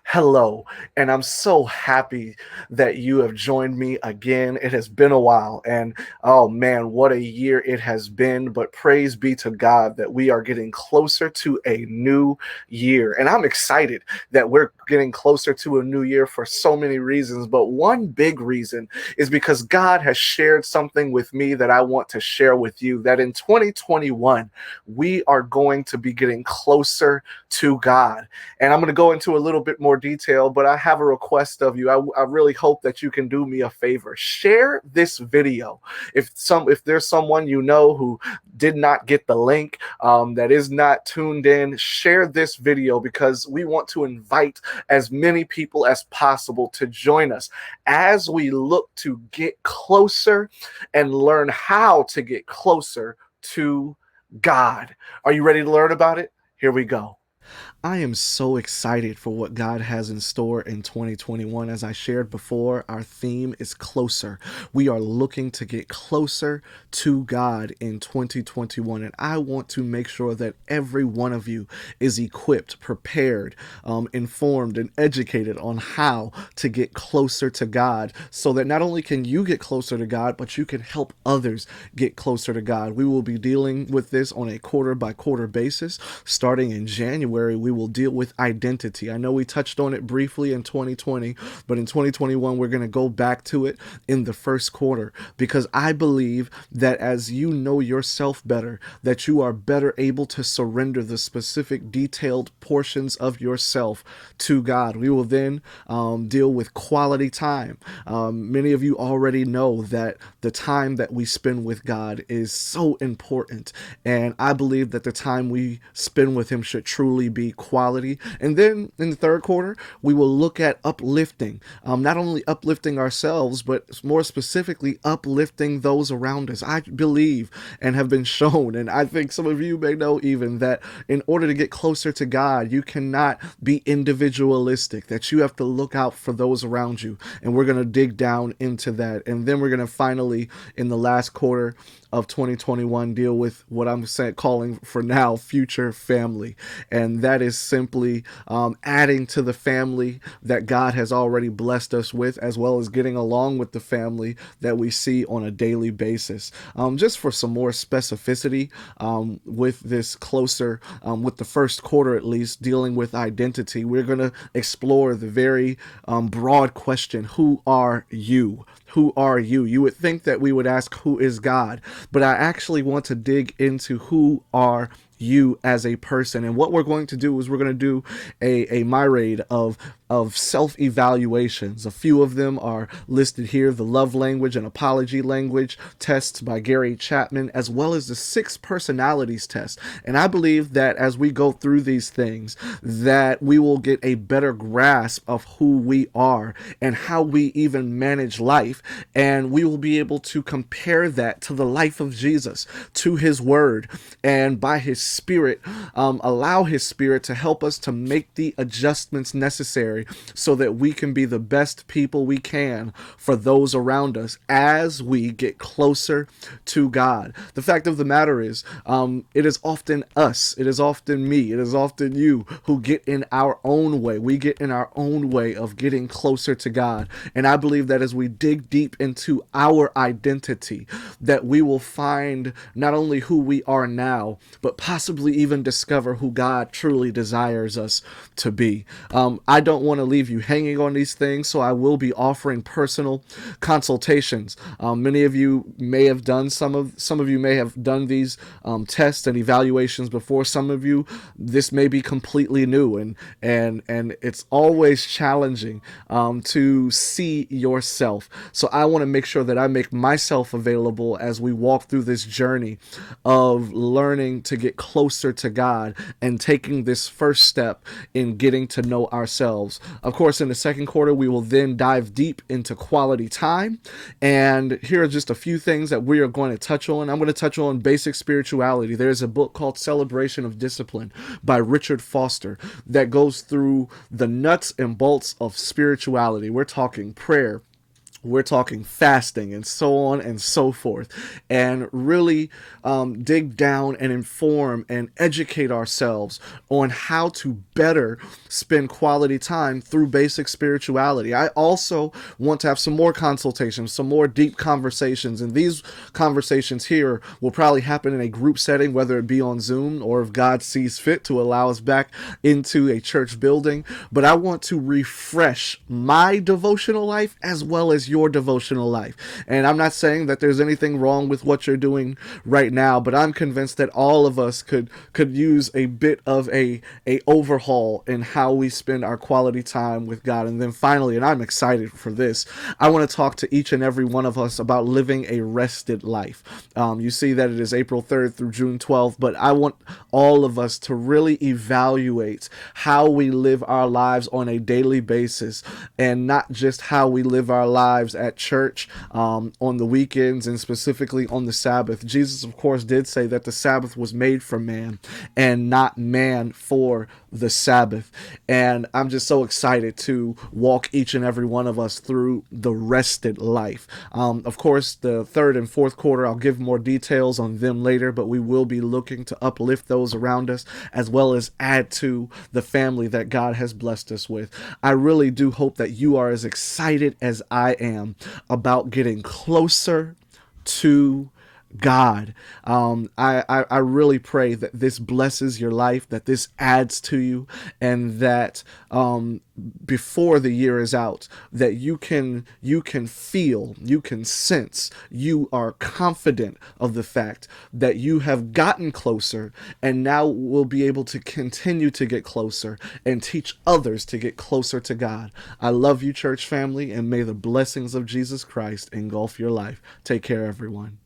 Hello, and I'm so happy that you have joined me again. It has been a while, and oh man, what a year it has been. But praise be to God that we are getting closer to a new year. And I'm excited that we're getting closer to a new year for so many reasons. But one big reason is because God has shared something with me that I want to share with you that in 2021, we are going to be getting closer to God. And I'm going to go into a little bit more detail, but I have a request of you. I really hope that you can do me a favor. Share this video. If there's someone you know who did not get the link, that is not tuned in, share this video because we want to invite as many people as possible to join us as we look to get closer and learn how to get closer to God. Are you ready to learn about it? Here we go. I am so excited for what God has in store in 2021. As I shared before, our theme is closer. We are looking to get closer to God in 2021. And I want to make sure that every one of you is equipped, prepared, informed, and educated on how to get closer to God so that not only can you get closer to God, but you can help others get closer to God. We will be dealing with this on a quarter by quarter basis. Starting in January, we will deal with identity. I know we touched on it briefly in 2020, but in 2021, we're going to go back to it in the first quarter because I believe that as you know yourself better, that you are better able to surrender the specific detailed portions of yourself to God. We will then deal with quality time. Many of you already know that the time that we spend with God is so important, and I believe that the time we spend with Him should truly be quality. And then in the third quarter, we will look at uplifting, not only uplifting ourselves, but more specifically, uplifting those around us. I believe and have been shown, and I think some of you may know even, that in order to get closer to God, you cannot be individualistic, that you have to look out for those around you. And we're going to dig down into that. And then we're going to finally, in the last quarter of 2021, deal with what I'm calling for now future family. And that is simply adding to the family that God has already blessed us with, as well as getting along with the family that we see on a daily basis. Just for some more specificity with this closer, with the first quarter at least, dealing with identity, we're going to explore the very broad question: who are you? Who are you? You would think that we would ask, who is God? But I actually want to dig into who are you as a person. And what we're going to do is we're going to do a myriad of self-evaluations. A few of them are listed here: the love language and apology language tests by Gary Chapman, as well as the 6 personalities test. And I believe that as we go through these things, that we will get a better grasp of who we are and how we even manage life. And we will be able to compare that to the life of Jesus, to His Word, and by His Spirit, allow His Spirit to help us to make the adjustments necessary so that we can be the best people we can for those around us as we get closer to God. The fact of the matter is, it is often us, it is often me, it is often you who get in our own way. We get in our own way of getting closer to God. And I believe that as we dig deep into our identity, that we will find not only who we are now, but possibly even discover who God truly desires us to be. I don't want to leave you hanging on these things, so I will be offering personal consultations. Many of you may have done some of you may have done these tests and evaluations before. Some of you, this may be completely new, and it's always challenging to see yourself. So I want to make sure that I make myself available as we walk through this journey of learning to get closer to God and taking this first step in getting to know ourselves. Of course, in the second quarter, we will then dive deep into quality time. And here are just a few things that we are going to touch on. I'm going to touch on basic spirituality. There's a book called Celebration of Discipline by Richard Foster that goes through the nuts and bolts of spirituality. We're talking prayer, We're talking fasting and so on and so forth, and really dig down and inform and educate ourselves on how to better spend quality time through basic spirituality. I also want to have some more consultations, some more deep conversations, and these conversations here will probably happen in a group setting, whether it be on Zoom or if God sees fit to allow us back into a church building. But I want to refresh my devotional life as well as your devotional life. And I'm not saying that there's anything wrong with what you're doing right now, but I'm convinced that all of us could use a bit of a overhaul in how we spend our quality time with God. And then finally, and I'm excited for this, I want to talk to each and every one of us about living a rested life. You see that it is April 3rd through June 12th, but I want all of us to really evaluate how we live our lives on a daily basis, and not just how we live our lives at church on the weekends and specifically on the Sabbath. Jesus, of course, did say that the Sabbath was made for man and not man for the Sabbath. And I'm just so excited to walk each and every one of us through the rested life. Of course, the third and fourth quarter, I'll give more details on them later, but we will be looking to uplift those around us as well as add to the family that God has blessed us with. I really do hope that you are as excited as I am about getting closer to God. I really pray that this blesses your life, that this adds to you, and that before the year is out, that you can feel, you can sense, you are confident of the fact that you have gotten closer, and now will be able to continue to get closer and teach others to get closer to God. I love you, church family, and may the blessings of Jesus Christ engulf your life. Take care, everyone.